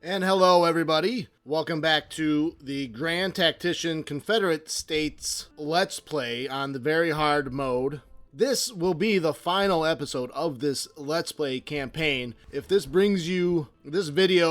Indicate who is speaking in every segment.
Speaker 1: And hello, everybody. Welcome back to the Grand Tactician Confederate States Let's Play on the very hard mode. This will be the final episode of this Let's Play campaign. If this video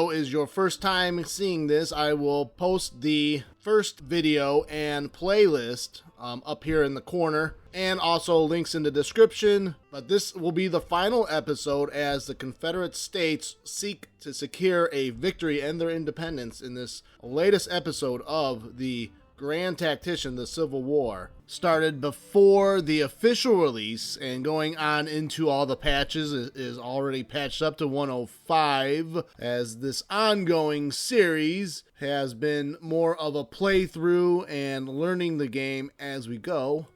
Speaker 1: is your first time seeing this, I will post the first video and playlist up here in the corner, and also links in the description. But this will be the final episode as the Confederate States seek to secure a victory and their independence in this latest episode of the Grand Tactician, the Civil War. Started before the official release and going on into all the patches is already patched up to 105, as this ongoing series has been more of a playthrough and learning the game as we go,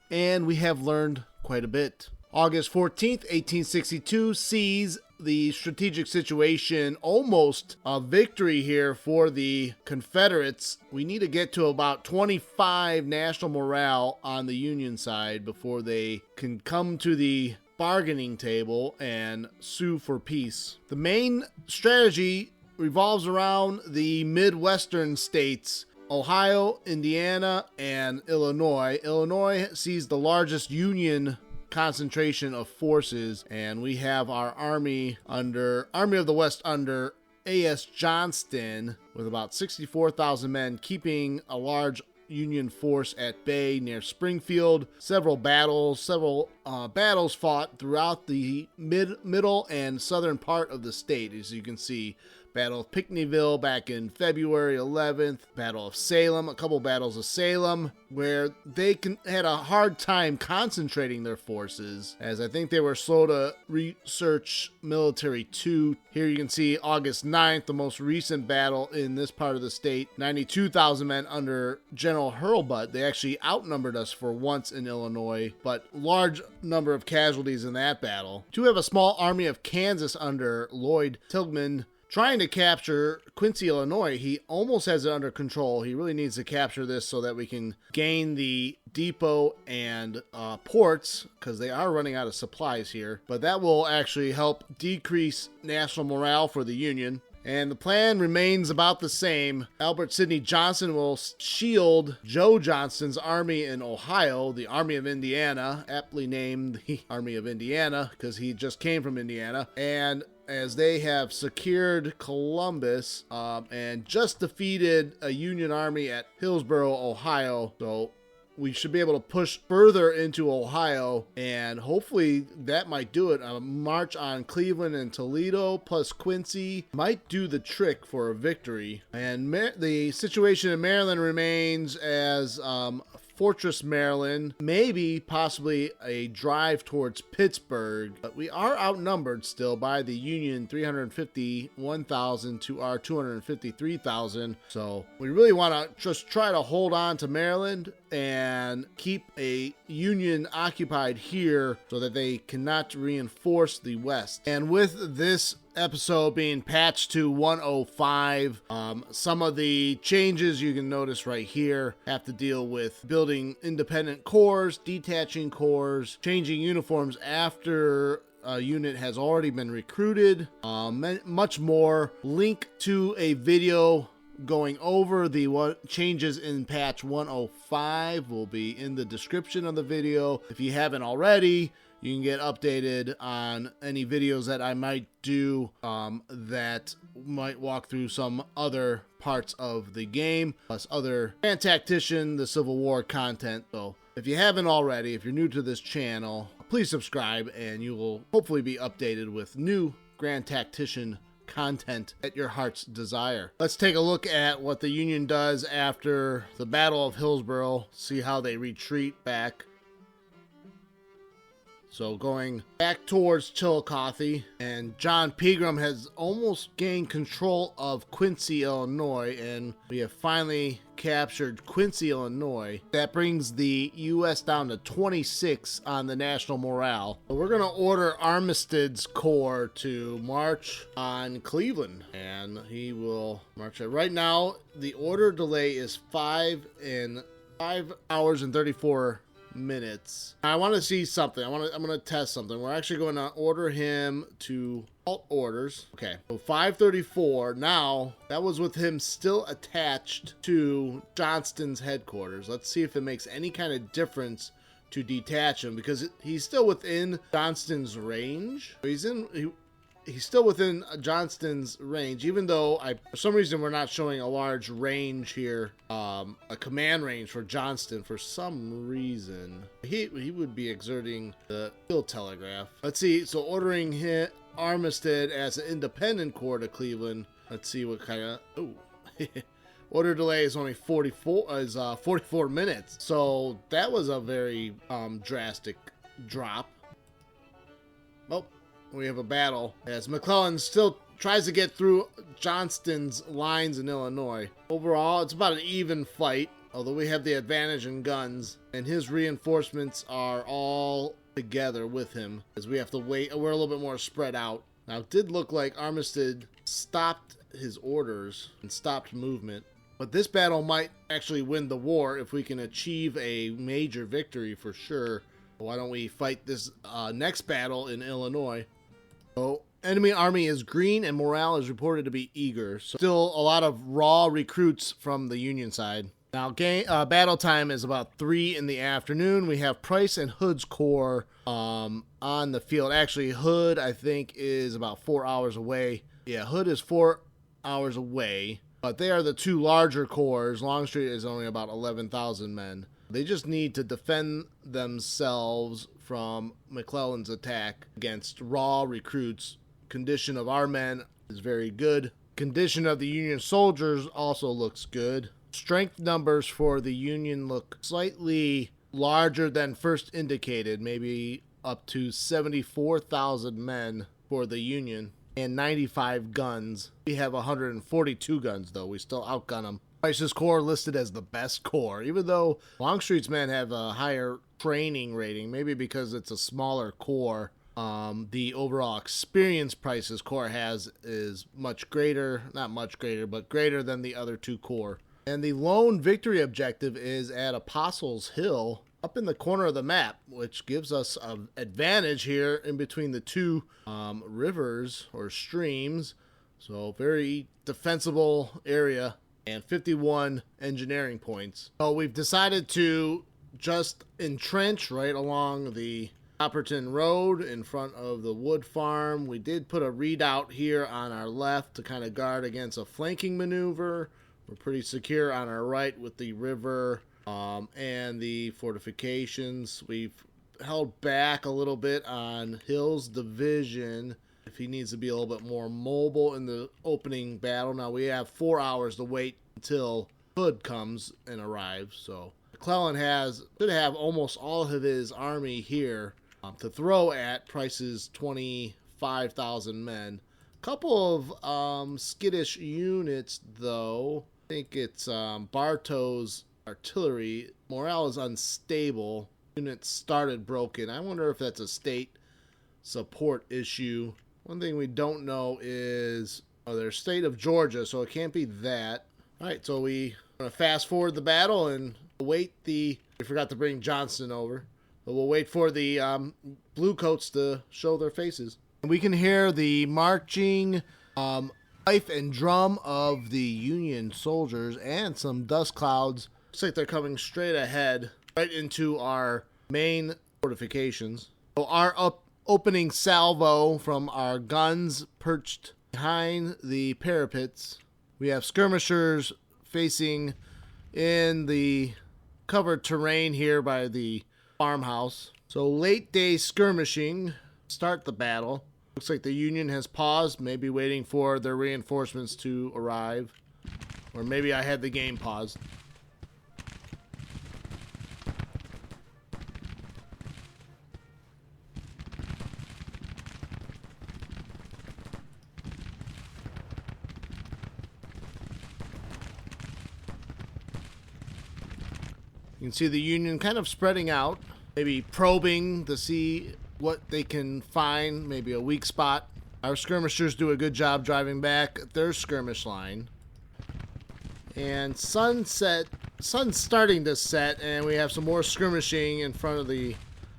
Speaker 1: and we have learned quite a bit. August 14th, 1862 sees the strategic situation almost a victory here for the Confederates. We need to get to about 25 national morale on the Union side before they can come to the bargaining table and sue for peace. The main strategy revolves around the Midwestern states, Ohio, Indiana, and Illinois. Illinois sees the largest Union concentration of forces, and we have our Army of the West under A.S. Johnston with about 64,000 men, keeping a large Union force at bay near Springfield. Several battles fought throughout the middle and southern part of the state, as you can see. Battle of Pykneyville back in February 11th, Battle of Salem, a couple battles of Salem, where they had a hard time concentrating their forces, as I think they were slow to research military too. Here you can see August 9th, the most recent battle in this part of the state, 92,000 men under General Hurlbut. They actually outnumbered us for once in Illinois, but large number of casualties in that battle. We have a small army of Kansas under Lloyd Tilghman, trying to capture Quincy, Illinois. He almost has it under control. He really needs to capture this so that we can gain the depot and ports, because they are running out of supplies here. But that will actually help decrease national morale for the Union. And the plan remains about the same. Albert Sidney Johnston will shield Joe Johnston's army in Ohio, the Army of Indiana, aptly named the Army of Indiana because he just came from Indiana. And as they have secured Columbus and just defeated a Union army at Hillsboro, Ohio. So we should be able to push further into Ohio, and hopefully that might do it. A march on Cleveland and Toledo plus Quincy might do the trick for a victory. And the situation in Maryland remains as Fortress Maryland, maybe possibly a drive towards Pittsburgh, but we are outnumbered still by the Union, 351,000 to our 253,000. So we really want to just try to hold on to Maryland and keep a Union occupied here so that they cannot reinforce the West. And with this episode being patched to 105, some of the changes you can notice right here have to deal with building independent corps, detaching corps, changing uniforms after a unit has already been recruited, much more. Link to a video going over the changes in patch 105 will be in the description of the video. If you haven't already, you can get updated on any videos that I might do that might walk through some other parts of the game, plus other Grand Tactician, the Civil War content. So if you haven't already, if you're new to this channel, please subscribe and you will hopefully be updated with new Grand Tactician content at your heart's desire. Let's take a look at what the Union does after the Battle of Hillsboro, see how they retreat back. So going back towards Chillicothe, and John Pegram has almost gained control of Quincy, Illinois, and we have finally captured Quincy, Illinois. That brings the U.S. down to 26 on the national morale. So we're going to order Armistead's corps to march on Cleveland, and he will march it. Right now, the order delay is 5 hours and 34 minutes. I want to see something. I'm going to test something. We're actually going to order him to Halt orders. Okay, so 534. Now, that was with him still attached to Johnston's headquarters. Let's see if it makes any kind of difference to detach him, because he's still within Johnston's range. He's still within Johnston's range, even though for some reason we're not showing a large range here, a command range for Johnston for some reason. He would be exerting the field telegraph. Let's see, so ordering Armistead as an independent corps to Cleveland. Let's see what kind of, oh, order delay is only 44 minutes. So that was a very drastic drop. Oh. We have a battle as McClellan still tries to get through Johnston's lines in Illinois. Overall, it's about an even fight, although we have the advantage in guns, and his reinforcements are all together with him as we have to wait. We're a little bit more spread out. Now, it did look like Armistead stopped his orders and stopped movement, but this battle might actually win the war if we can achieve a major victory for sure. Why don't we fight this next battle in Illinois? So, enemy army is green and morale is reported to be eager. So still a lot of raw recruits from the Union side. Now, battle time is about 3 in the afternoon. We have Price and Hood's corps on the field. Actually, Hood, I think, is about 4 hours away. Yeah, Hood is 4 hours away. But they are the two larger corps. Longstreet is only about 11,000 men. They just need to defend themselves from McClellan's attack against raw recruits. Condition of our men is very good. Condition of the Union soldiers also looks good. Strength numbers for the Union look slightly larger than first indicated, maybe up to 74,000 men for the Union and 95 guns. We have 142 guns, though. We still outgun them. Price's corps listed as the best corps, even though Longstreet's men have a higher training rating, maybe because it's a smaller corps. The overall experience Price's corps has is much greater, not much greater, but greater than the other two corps. And the lone victory objective is at Apostles Hill, up in the corner of the map, which gives us an advantage here in between the two rivers or streams. So very defensible area. And 51 engineering points. So we've decided to just entrench right along the Copperton Road in front of the wood farm. We did put a redoubt here on our left to kind of guard against a flanking maneuver. We're pretty secure on our right with the river and the fortifications. We've held back a little bit on Hill's division if he needs to be a little bit more mobile in the opening battle. Now we have 4 hours to wait until Hood comes and arrives. So McClellan should have almost all of his army here to throw at Price's 25,000 men. Couple of skittish units, though. I think it's Bartow's artillery. Morale is unstable. Units started broken. I wonder if that's a state support issue. One thing we don't know is their state of Georgia, so it can't be that. All right, so we're going to fast forward the battle and wait we forgot to bring Johnston over. But we'll wait for the bluecoats to show their faces. And we can hear the marching fife and drum of the Union soldiers and some dust clouds. Looks like they're coming straight ahead, right into our main fortifications. So our opening salvo from our guns perched behind the parapets. We have skirmishers facing in the covered terrain here by the farmhouse. So late day skirmishing start the battle. Looks like the Union has paused, maybe waiting for their reinforcements to arrive. Or maybe I had the game paused. You can see the Union kind of spreading out, maybe probing to see what they can find, maybe a weak spot. Our skirmishers do a good job driving back their skirmish line. And sun's starting to set, and we have some more skirmishing in front of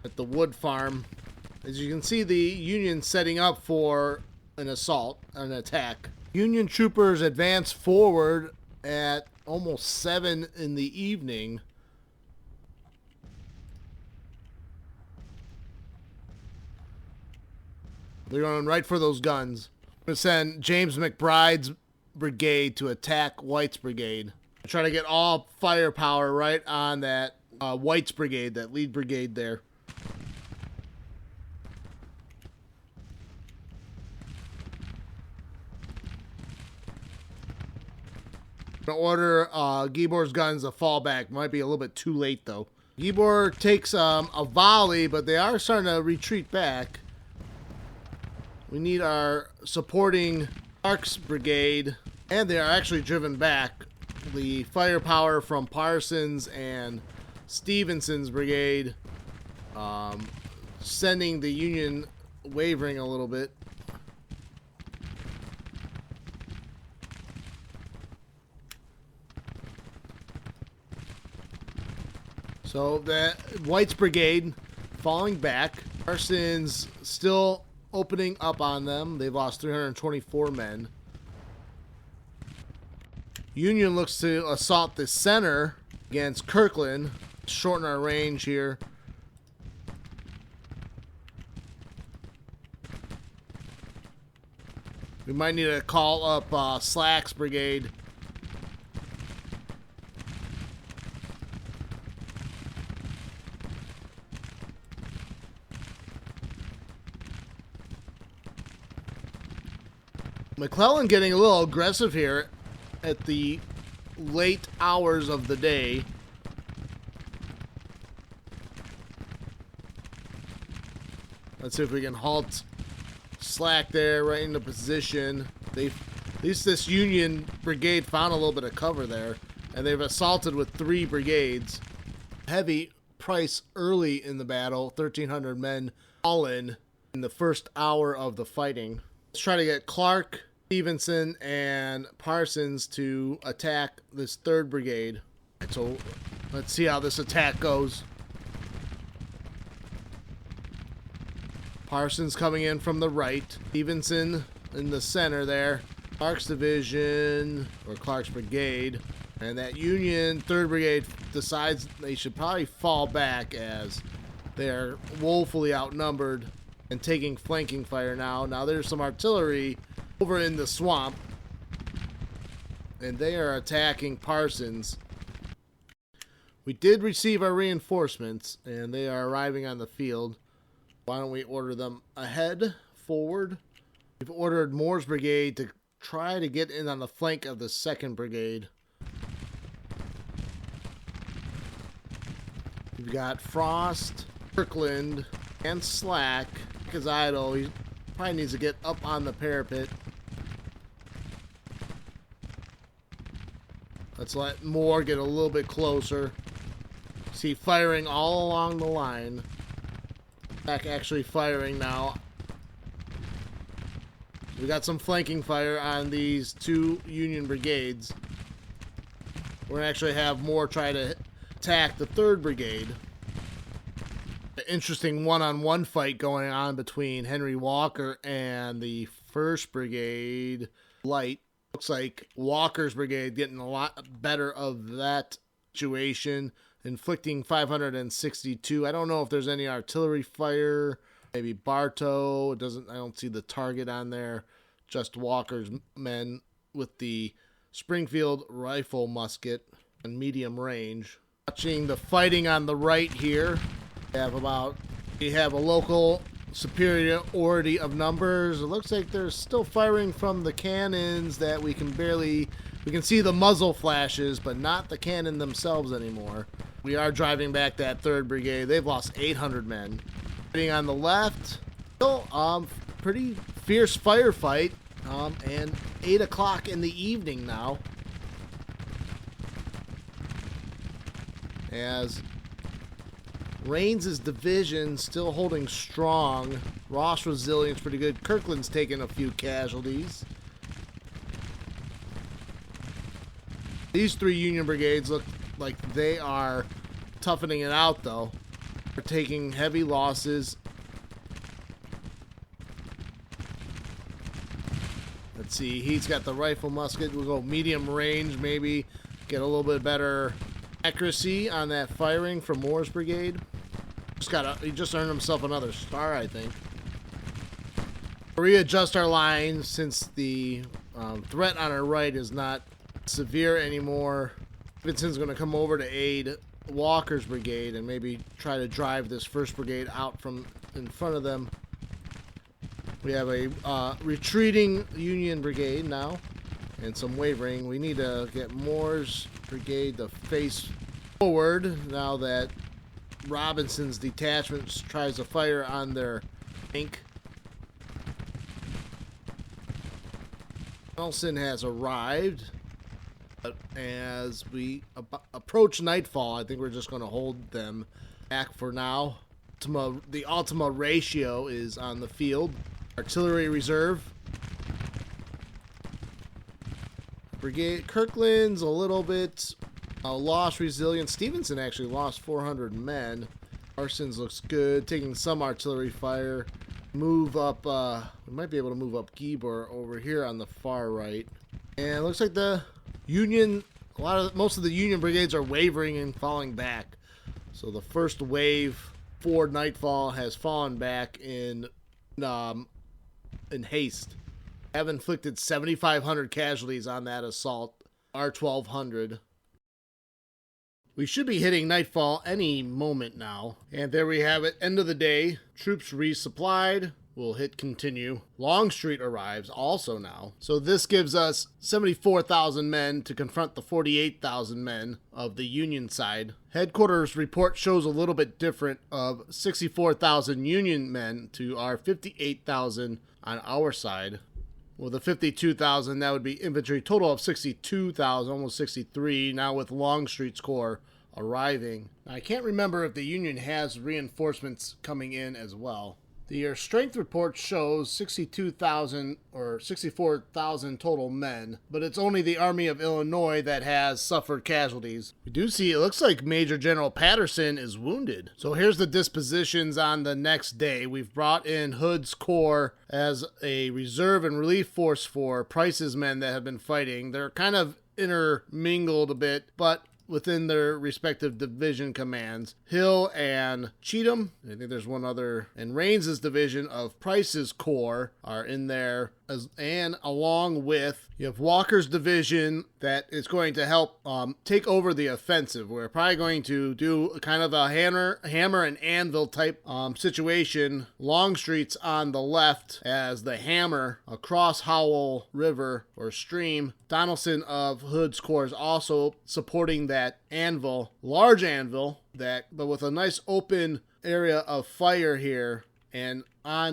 Speaker 1: at the wood farm. As you can see, the Union setting up for an assault, an attack. Union troopers advance forward at almost 7 in the evening. They're going right for those guns. I'm going to send James McBride's brigade to attack White's brigade. Try to get all firepower right on that White's brigade, that lead brigade there. I'm going to order Gibor's guns to fall back. Might be a little bit too late, though. Gibor takes a volley, but they are starting to retreat back. We need our supporting Clark's brigade, and they are actually driven back. The firepower from Parsons and Stevenson's brigade, sending the Union wavering a little bit. So that White's brigade falling back. Parsons still opening up on them. They've lost 324 men. Union looks to assault the center against Kirkland. Shorten our range here. We might need to call up Slack's brigade. McClellan getting a little aggressive here at the late hours of the day. Let's see if we can halt Slack there right into position. At least this Union brigade found a little bit of cover there, and they've assaulted with 3 brigades. Heavy price early in the battle, 1,300 men fallen in the first hour of the fighting. Let's try to get Clark, Stevenson, and Parsons to attack this 3rd brigade. So let's see how this attack goes. Parsons coming in from the right. Stevenson in the center there. Clark's division, or Clark's brigade. And that Union 3rd brigade decides they should probably fall back as they're woefully outnumbered and taking flanking fire now. Now there's some artillery over in the swamp, and they are attacking Parsons. We did receive our reinforcements, and they are arriving on the field. Why don't we order them ahead, forward? We've ordered Moore's brigade to try to get in on the flank of the 2nd brigade. We've got Frost, Kirkland, and Slack. Because idle, he probably needs to get up on the parapet. Let's let Moore get a little bit closer. See, firing all along the line. Back actually firing now. We got some flanking fire on these 2 Union brigades. We're going to actually have Moore try to attack the 3rd brigade. An interesting one-on-one fight going on between Henry Walker and the 1st Brigade Light. Looks like Walker's brigade getting a lot better of that situation, inflicting 562. I don't know if there's any artillery fire. Maybe Bartow. I don't see the target on there. Just Walker's men with the Springfield rifle musket and medium range. Watching the fighting on the right here. We have a local superiority of numbers. It looks like they're still firing from the cannons that we can see the muzzle flashes, but not the cannon themselves anymore. We are driving back that 3rd brigade. They've lost 800 men. Fighting on the left, still pretty fierce firefight, and 8 o'clock in the evening now. As Raines' division still holding strong. Ross' resilience pretty good. Kirkland's taking a few casualties. These 3 Union brigades look like they are toughening it out, though. They're taking heavy losses. see. He's got the rifle musket. We'll go medium range, maybe get a little bit better accuracy on that firing from Moore's brigade. He just earned himself another star, I think. Readjust our lines since the threat on our right is not severe anymore. Vincent's going to come over to aid Walker's brigade and maybe try to drive this 1st brigade out from in front of them. We have a retreating Union brigade now and some wavering. We need to get Moore's brigade to face forward now that Robinson's detachment tries to fire on their flank. Nelson has arrived. But as we approach nightfall, I think we're just going to hold them back for now. The Ultima ratio is on the field. Artillery reserve. Brigade Kirkland's a little bit lost resilience. Stevenson actually lost 400 men. Parsons looks good, taking some artillery fire. Move up, we might be able to move up Gibor over here on the far right. And it looks like the Union, most of the Union brigades are wavering and falling back. So the first wave for nightfall has fallen back in haste. Have inflicted 7,500 casualties on that assault, R1200. We should be hitting nightfall any moment now. And there we have it, end of the day. Troops resupplied. We'll hit continue. Longstreet arrives also now. So this gives us 74,000 men to confront the 48,000 men of the Union side. Headquarters report shows a little bit different of 64,000 Union men to our 58,000 on our side. With the 52,000, that would be infantry. Total of 62,000, almost 63, now with Longstreet's corps arriving. Now, I can't remember if the Union has reinforcements coming in as well. The strength report shows 62,000 or 64,000 total men, but it's only the Army of Illinois that has suffered casualties. We do see, it looks like Major General Patterson is wounded. So here's the dispositions on the next day. We've brought in Hood's Corps as a reserve and relief force for Price's men that have been fighting. They're kind of intermingled a bit, but within their respective division commands. Hill and Cheatham, I think there's one other, and Raines' division of Price's Corps are in there, and along with, you have Walker's division that is going to help take over the offensive. We're probably going to do kind of a hammer and anvil type situation. Longstreet's on the left as the hammer across Howell River or stream. Donaldson of Hood's Corps is also supporting that anvil, large anvil, but with a nice open area of fire here, and right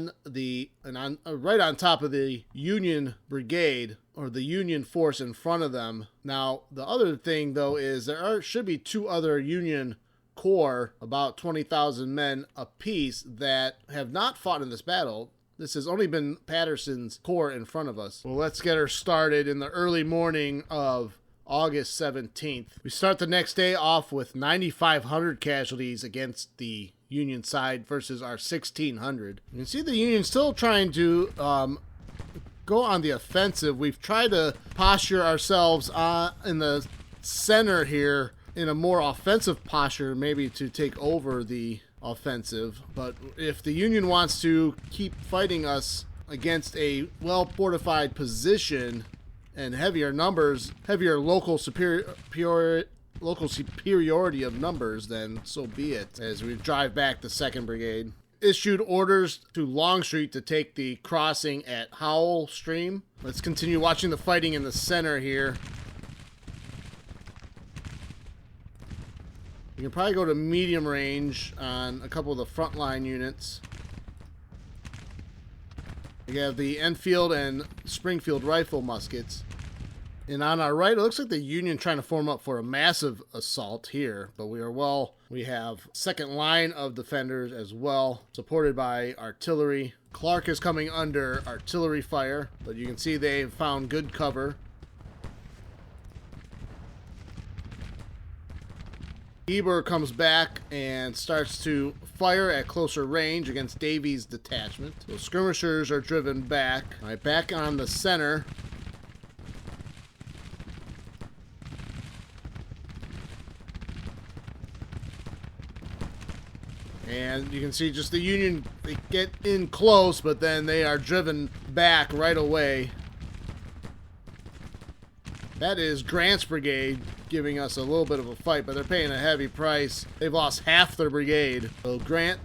Speaker 1: on top of the Union brigade or the Union force in front of them. Now, the other thing though is should be 2 other Union corps, about 20,000 men apiece, that have not fought in this battle. This has only been Patterson's corps in front of us. Well, let's get her started in the early morning of August 17th. We start the next day off with 9,500 casualties against the Union side versus our 1,600. You can see the Union still trying to go on the offensive. We've tried to posture ourselves in the center here in a more offensive posture, maybe to take over the offensive. But if the Union wants to keep fighting us against a well-fortified position and heavier numbers, heavier local superiority of numbers, then so be it, as we drive back the 2nd Brigade. Issued orders to Longstreet to take the crossing at Howell Stream. Let's continue watching the fighting in the center here. You can probably go to medium range on a couple of the frontline units. We have the Enfield and Springfield rifle muskets. And on our right, it looks like the Union trying to form up for a massive assault here. But we have 2nd line of defenders as well, supported by artillery. Clark is coming under artillery fire, but you can see they've found good cover. Eber comes back and starts to fire at closer range against Davies' detachment. So skirmishers are driven back. All right, back on the center. And you can see just the Union, they get in close, but then they are driven back right away. That is Grant's brigade giving us a little bit of a fight, but they're paying a heavy price. They've lost half their brigade. So Grant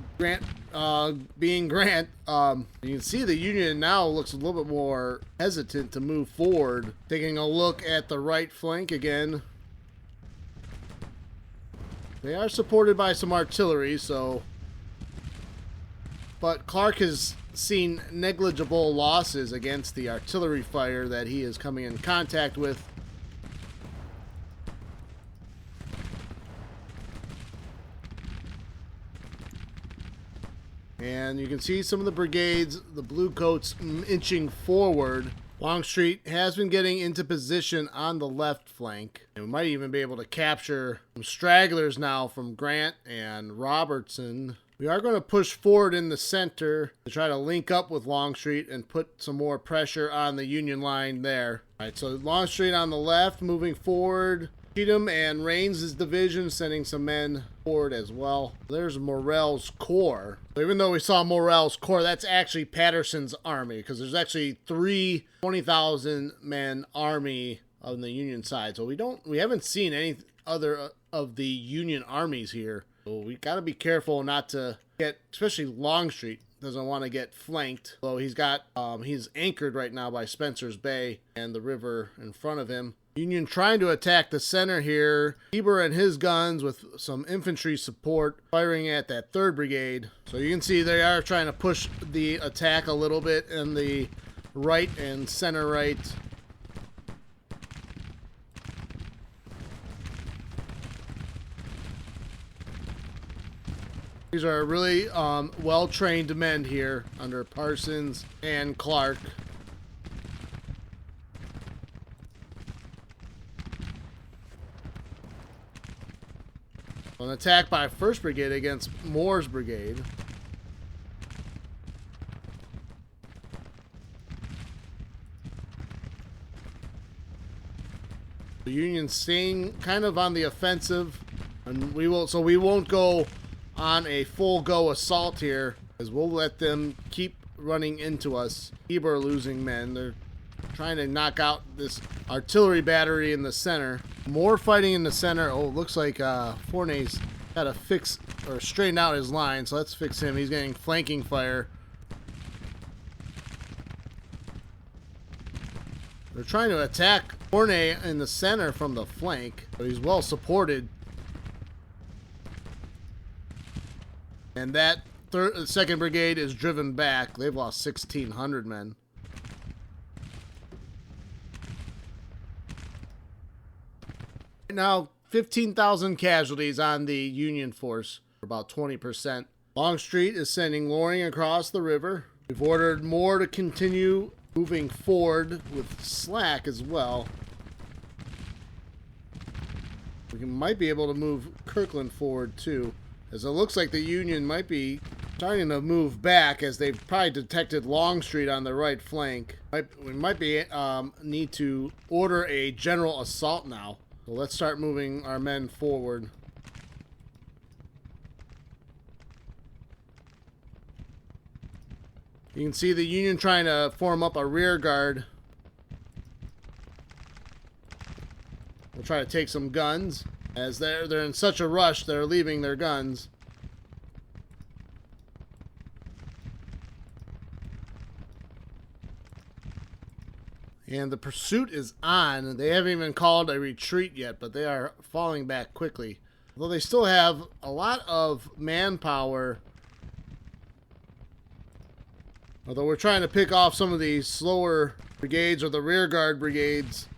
Speaker 1: being Grant, you can see the Union now looks a little bit more hesitant to move forward. Taking a look at the right flank again. They are supported by some artillery, so... But Clark has seen negligible losses against the artillery fire that he is coming in contact with. And you can see some of the brigades, the Bluecoats, inching forward. Longstreet has been getting into position on the left flank. And we might even be able to capture some stragglers now from Grant and Robertson. We are going to push forward in the center to try to link up with Longstreet and put some more pressure on the Union line there. All right, so Longstreet on the left moving forward. Cheatham and Rains' division sending some men forward as well. There's Morrell's Corps. So even though we saw Morrell's Corps, that's actually Patterson's army, because there's actually three 20,000 man army on the Union side. So we haven't seen any other of the Union armies here. So we got to be careful not to get, especially Longstreet doesn't want to get flanked. So he's anchored right now by Spencer's Bay and the river in front of him. Union trying to attack the center here. Eber and his guns with some infantry support firing at that 3rd Brigade. So you can see they are trying to push the attack a little bit in the right and center right. These are really well-trained men here under Parsons and Clark. An attack by 1st Brigade against Moore's Brigade. The Union staying kind of on the offensive, and we won't go on a full go assault here, as we'll let them keep running into us. Eber losing men. They're trying to knock out this artillery battery in the center. More fighting in the center. Oh, it looks like Fournet's got to fix or straighten out his line, so let's fix him. He's getting flanking fire. They're trying to attack Fournet in the center from the flank, but he's well supported. And that 2nd Brigade is driven back. They've lost 1,600 men. Now 15,000 casualties on the Union force, about 20%. Longstreet is sending Loring across the river. We've ordered Moore to continue moving forward with Slack as well. We might be able to move Kirkland forward too, as it looks like the Union might be starting to move back as they've probably detected Longstreet on the right flank. We might be need to order a general assault now. So let's start moving our men forward. You can see the Union trying to form up a rear guard. We'll try to take some guns. As they're in such a rush, they're leaving their guns. And the pursuit is on. They haven't even called a retreat yet, but they are falling back quickly. Although they still have a lot of manpower. Although we're trying to pick off some of these slower brigades or the rear guard brigades.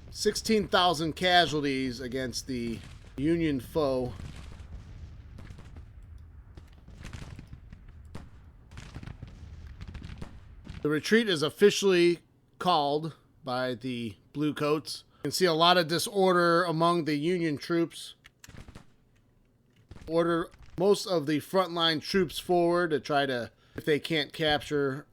Speaker 1: 16,000 casualties against the Union foe. The retreat is officially called by the Bluecoats. You can see a lot of disorder among the Union troops. Order most of the frontline troops forward to try to, if they can't capture.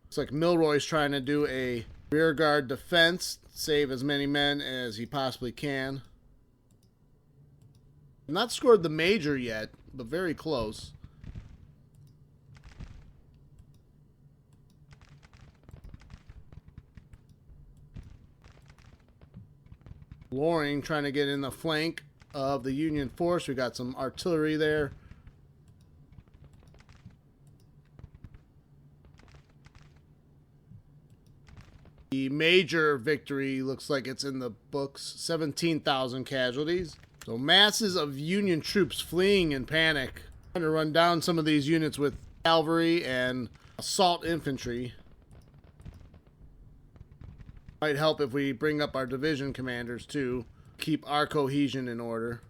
Speaker 1: Looks like Milroy's trying to do a rear guard defense, save as many men as he possibly can. Not scored the major yet, but very close. Loring trying to get in the flank of the Union force. We got some artillery there. The major victory looks like it's in the books. 17,000 casualties. So masses of Union troops fleeing in panic. Trying to run down some of these units with cavalry and assault infantry. Might help if we bring up our division commanders too. Keep our cohesion in order.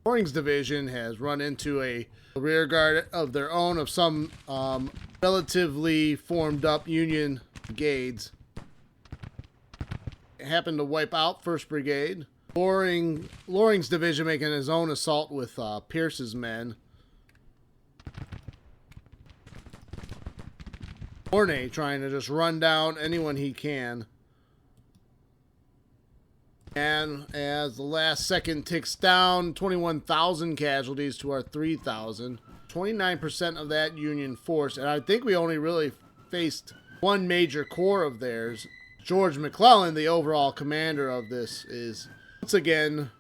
Speaker 1: Loring's division has run into a rear guard of their own of some relatively formed up Union brigades. It happened to wipe out 1st Brigade. Loring's division making his own assault with Pierce's men. Mornay trying to just run down anyone he can. And as the last second ticks down, 21,000 casualties to our 3,000. 29% of that Union force. And I think we only really faced one major corps of theirs. George McClellan, the overall commander of this, is once again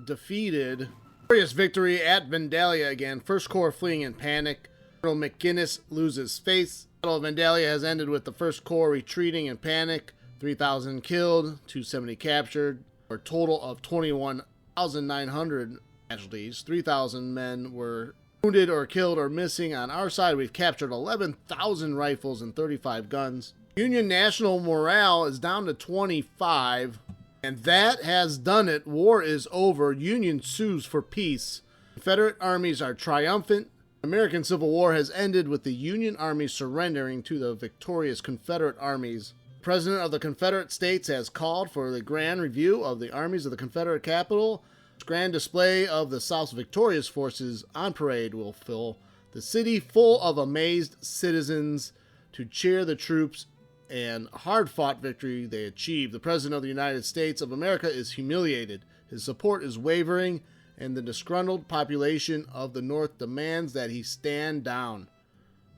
Speaker 1: defeated. Glorious victory at Vandalia again. 1st Corps fleeing in panic. General McGinnis loses face. The Battle of Vandalia has ended with the 1st Corps retreating in panic. 3,000 killed, 270 captured, for a total of 21,900 casualties. 3,000 men were wounded or killed or missing. On our side, we've captured 11,000 rifles and 35 guns. Union national morale is down to 25, and that has done it. War is over. Union sues for peace. Confederate armies are triumphant. American Civil War has ended with the Union Army surrendering to the victorious Confederate armies. The President of the Confederate States has called for the grand review of the armies of the Confederate capital. This grand display of the South's victorious forces on parade will fill the city full of amazed citizens to cheer the troops and hard-fought victory they achieved. The President of the United States of America is humiliated. His support is wavering, and the disgruntled population of the North demands that he stand down.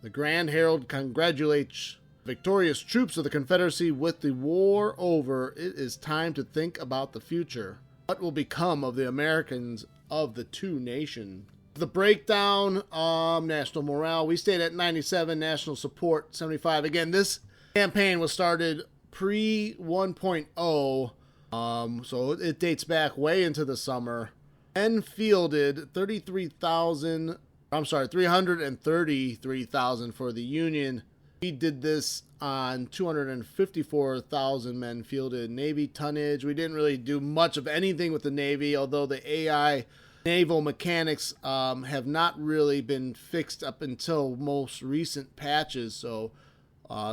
Speaker 1: The Grand Herald congratulates victorious troops of the Confederacy. With the war over, it is time to think about the future. What will become of the Americans of the two nations? The breakdown, national morale. We stayed at 97, national support 75. Again, this campaign was started pre 1.0, so it dates back way into the summer. Men fielded 333,000 for the Union. We did this on 254,000 men fielded. Navy tonnage, we didn't really do much of anything with the Navy, although the AI naval mechanics have not really been fixed up until most recent patches, so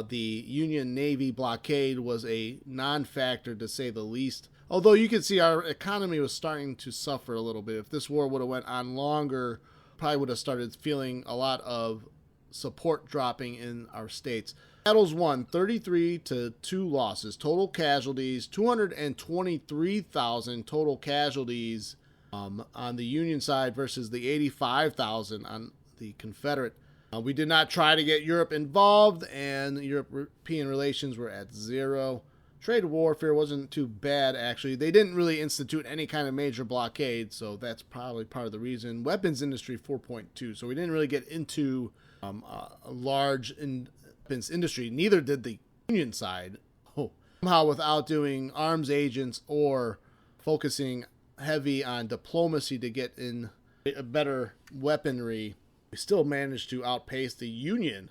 Speaker 1: the Union Navy blockade was a non-factor to say the least. Although you can see our economy was starting to suffer a little bit. If this war would have went on longer, probably would have started feeling a lot of support dropping in our states. Battles won 33 to 2 losses. Total casualties 223,000 total casualties on the Union side versus the 85,000 on the Confederate. We did not try to get Europe involved, and European relations were at 0. Trade warfare wasn't too bad, actually. They didn't really institute any kind of major blockade, so that's probably part of the reason. Weapons industry 4.2, so we didn't really get into a large weapons industry. Neither did the Union side. Somehow, without doing arms agents or focusing heavy on diplomacy to get in a better weaponry, we still managed to outpace the Union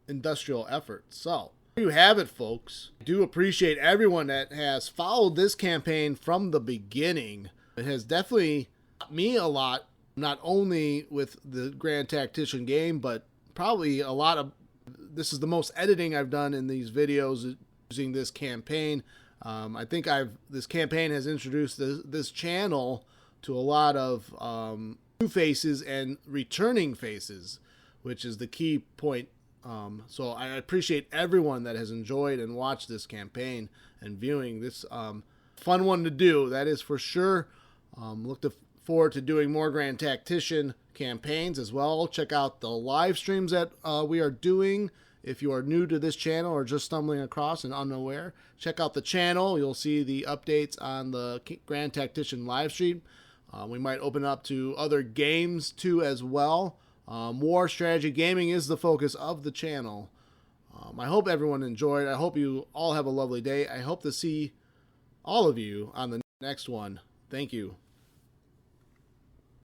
Speaker 1: industrial effort. So there you have it, folks. I do appreciate everyone that has followed this campaign from the beginning. It has definitely taught me a lot, not only with the Grand Tactician game, but probably a lot of, this is the most editing I've done in these videos using this campaign. I think this campaign has introduced this channel to a lot of new faces and returning faces, which is the key point. So I appreciate everyone that has enjoyed and watched this campaign and viewing this. fun one to do, that is for sure. Look forward to doing more Grand Tactician campaigns as well. Check out the live streams that we are doing. If you are new to this channel or just stumbling across and unaware, check out the channel. You'll see the updates on the Grand Tactician live stream. We might open up to other games too as well. War strategy gaming is the focus of the channel. I hope everyone enjoyed. I hope you all have a lovely day. I hope to see all of you on the next one. Thank you.